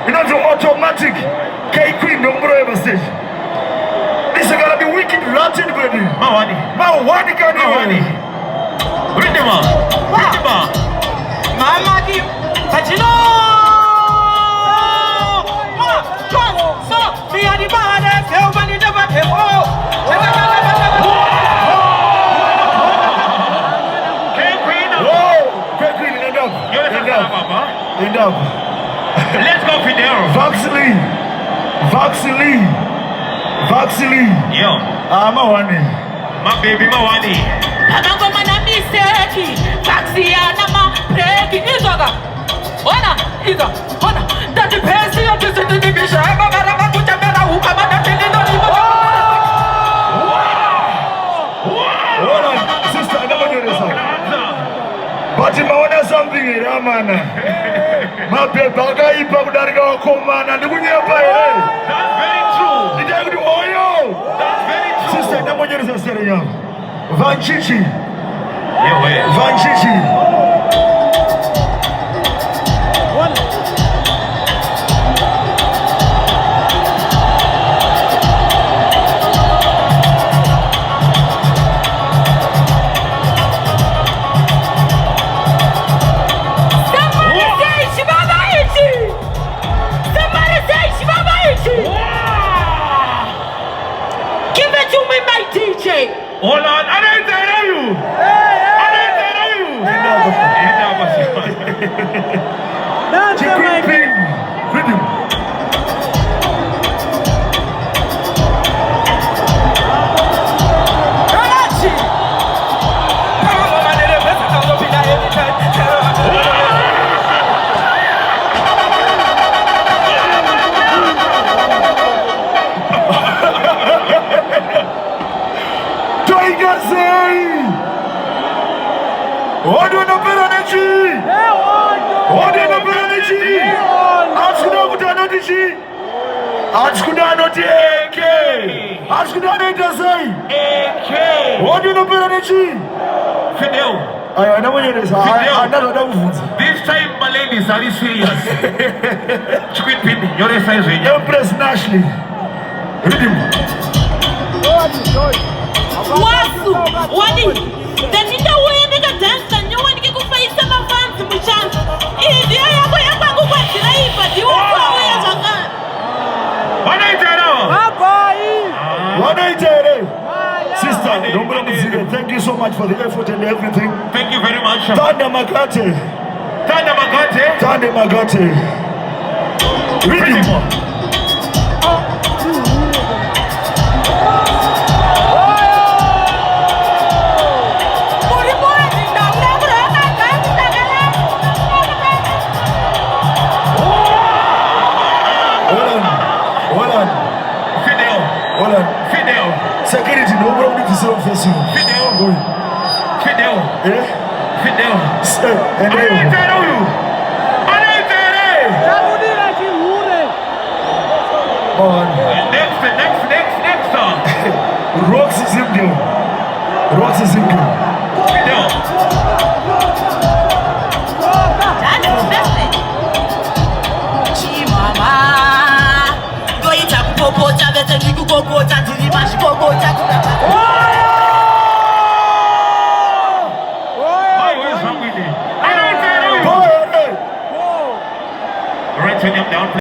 Inanzo automatic. K-Queen nombro ya stage. This is gonna be wicked Latin baby. Mawani kani wani. Ridima. Mama di. Pachino. So, we are the bad. Help me to back him. Enough. Let's go, Fidel. Vaxili. Yo. Mawani. My baby, Mawani. Anango mana mistake. Vaxiana ma pregi izoga. Ona. That the person of the division. Mama kutamera ukamana tendo libo. Sister, I never knew this. But you want something, Ramana. My baby, I got kudarika wakomana. Nikunyapa eh. That's very true. Nitakudu oyo. That's very true. Sister, I never knew this story. Vanchichi. Yeah, Vanchichi. Hold on, I didn't tell you. Rhythm. This time, my ladies, are you serious? Squid pin, you're a size. Empress Nashley. Rhythm. Wasu, wani. Tatizo wewe ndio dance na wewe ndio kufaisa mafanzi mchana. Ndio yako yako kwa kiraifa ndio wewe zaka. Sister, thank you so much for the effort and everything. Thank you very much. Tanda Makate. Rhythm. Fidel. Security, no problem to serve for you. Fidel. Eh? Fidel. And Next. Rocks is in there. Fidel.